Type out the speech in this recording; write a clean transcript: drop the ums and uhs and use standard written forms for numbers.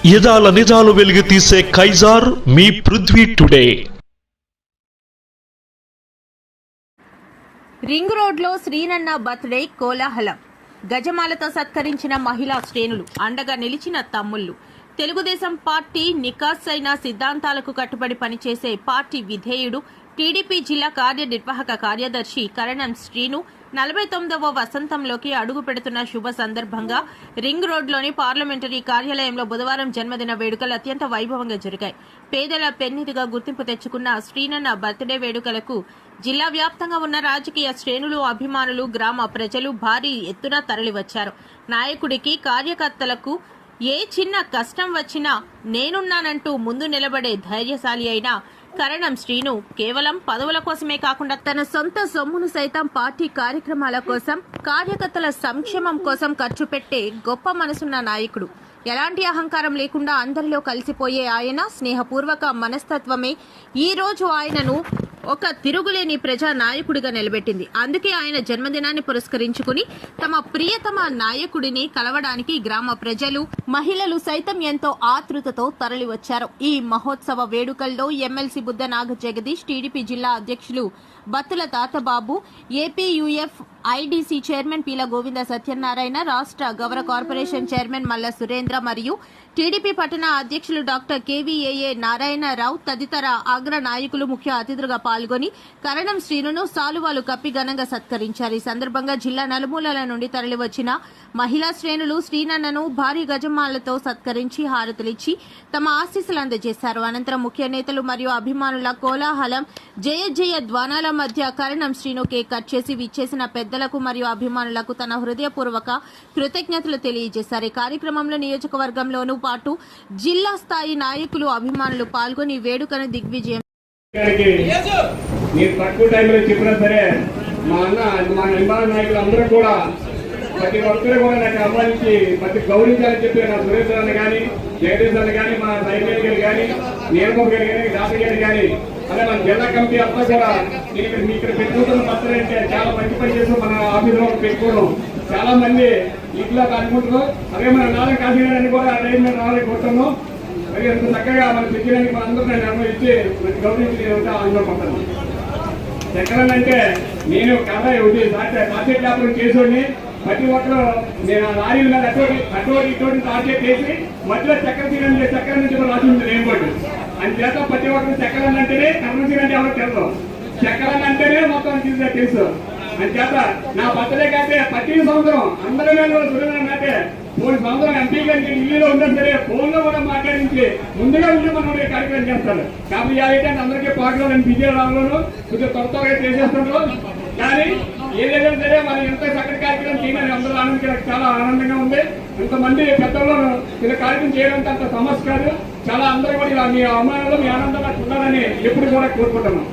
యదాల నిజాలు వెలుగు తీసే కైజార్ మీ పృథ్వీ టుడే. రింగ్ రోడ్లో శ్రీనన్న బర్త్డే కోలాహలం. గజమాలతో సత్కరించిన మహిళా శ్రేణులు, అండగా నిలిచిన తమ్ముళ్లు. తెలుగుదేశం పార్టీ నికాసైన సిద్ధాంతాలకు కట్టుబడి పనిచేసే పార్టీ విధేయుడు టీడీపీ జిల్లా కార్యనిర్వాహక కార్యదర్శి కరణం శ్రీను 49వ వసంతంలోకి అడుగు పెడుతున్న శుభ సందర్భంగా రింగ్ రోడ్లోని పార్లమెంటరీ కార్యాలయంలో బుధవారం జన్మదిన వేడుకలు అత్యంత వైభవంగా జరిగాయి. పేదల పెన్నిధిగా గుర్తింపు తెచ్చుకున్న శ్రీనన్న బర్త్డే వేడుకలకు జిల్లా వ్యాప్తంగా ఉన్న రాజకీయ శ్రేణులు, అభిమానులు, గ్రామ ప్రజలు భారీ ఎత్తున తరలివచ్చారు. నాయకుడికి, కార్యకర్తలకు ఏ చిన్న కష్టం వచ్చినా నేనున్నానంటూ ముందు నిలబడే ధైర్యశాలి అయిన కరణం శ్రీను కేవలం పదవుల కోసమే కాకుండా తన సొంత సొమ్మును సైతం పార్టీ కార్యక్రమాల కోసం, కార్యకర్తల సంక్షేమం కోసం ఖర్చు పెట్టే గొప్ప మనసున్న నాయకుడు. ఎలాంటి అహంకారం లేకుండా అందరిలో కలిసిపోయే ఆయన స్నేహపూర్వక మనస్తత్వమే ఈ రోజు ఆయనను ఒక తిరుగులేని ప్రజా నాయకుడిగా నిలబెట్టింది. అందుకే ఆయన జన్మదినాన్ని పురస్కరించుకుని తమ ప్రియతమ నాయకుడిని కలవడానికి గ్రామ ప్రజలు, మహిళలు సైతం ఎంతో ఆతృతతో తరలివచ్చారు. ఈ మహోత్సవ వేడుకల్లో ఎమ్మెల్సీ బుద్ధ నాగ జగదీష్, టీడీపీ జిల్లా అధ్యక్షులు బత్తుల తాతబాబు, ఏపీయూఎఫ్ ఐడీసీ చైర్మన్ పీల గోవింద సత్యనారాయణ, రాష్ట్ర గౌర కార్పొరేషన్ చైర్మన్ మల్ల సురేంద్ర మరియు టీడీపీ పట్టణ అధ్యక్షులు డాక్టర్ కేవీఏఏ నారాయణరావు తదితర అగ్ర నాయకులు ముఖ్య అతిథులుగా పాల్గొని కరణం శ్రీనును సాలువాలు కప్పి ఘనంగా సత్కరించారు. ఈ సందర్భంగా జిల్లా నలుమూలల నుండి తరలివచ్చిన మహిళా శ్రేణులు శ్రీనన్నను భారీ గజమాలతో సత్కరించి హారతులిచ్చి తమ ఆశీస్సులు అందజేశారు. అనంతరం ముఖ్య నేతలు మరియు అభిమానుల కోలాహలం, జయ జయ ధ్వానాల మధ్య కరణం శ్రీను కేక్ కట్ చేసి విచ్చేసిన పెద్దలకు మరియు అభిమానులకు తన హృదయపూర్వక కృతజ్ఞతలు తెలియజేశారు. ఈ కార్యక్రమంలో నియోజకవర్గంలోనూ పాటు జిల్లా స్థాయి నాయకులు, అభిమానులు పాల్గొని వేడుకను దిగ్విజయం. తక్కువ టైంలో చెప్పినా సరే మా అభిమాన నాయకులు అందరూ కూడా ప్రతి ఒక్కరు కూడా నాకు అమ్మాయికి ప్రతి గౌరవించాలని చెప్పి నా సురేష్ అన్న కానీ, జగదీష్ అన్న కానీ, మా సైన్య గారు కానీ, నీలబాబు గారు కానీ, డాక్టర్ గారు కానీ, అదే మన జిల్లా కమిటీ అంతా కూడా ఇక్కడ పెట్టుకుంటున్న పత్రం అంటే చాలా మంచి పని చేసి మన ఆఫీసులో పెట్టుకోవడం. చాలా మంది ఇట్లా అనుకుంటున్నాం. అదే మన నాలుగు కాశీని కూడా అదే మేము రావాలని కోరుతున్నాం. మరి అంత చక్కగా మన తెచ్చడానికి మన అందరూ నేను అనుభవించి మనకి గౌరవించి అనుభవపడతాను. ఎక్కడనంటే నేను కథ కాసేట్ వ్యాపారం చేసేవాడిని. ప్రతి ఒక్కరు నేను లారీల మీద అటువంటి ఇటువంటి టార్గెట్ చేసి మధ్యలో చక్కెర నుంచి రాసింది నేను కూడా. అందుచేత ప్రతి ఒక్కరు చక్కెర అంటేనే కర్మసీన్ అంటే ఎవరికి తెలుసు, చక్కెర అంటేనే మొత్తం తెలుసు. అందుచేత నా బర్త్డే కంటే ప్రతి సంవత్సరం అందరి మీద చూడాలంటే మూడు సంవత్సరం ఎంపీ గారికి ఢిల్లీలో ఉన్నా సరే ఫోన్లో కూడా మాట్లాడించి ముందుగా ఉండి మనం కార్యక్రమం చేస్తారు. కాబట్టి అయితే అందరికీ పాటలో నేను బిజీ రావడంలో కొంచెం త్వరగా చేసేస్తున్నాం. కానీ ఏదైనా సరే మనం ఎంత చక్కటి కార్యక్రమం చేయమని అందరూ చాలా ఆనందంగా ఉంది. ఇంతమంది పెద్దల్లో ఇలా కార్యక్రమం చేయడం అంత సమస్య కాదు. చాలా అందరూ కూడా ఇలా మీ అమ్మాయిలో మీ ఆనందంగా ఉండాలని ఎప్పుడు కూడా కోరుకుంటున్నాం.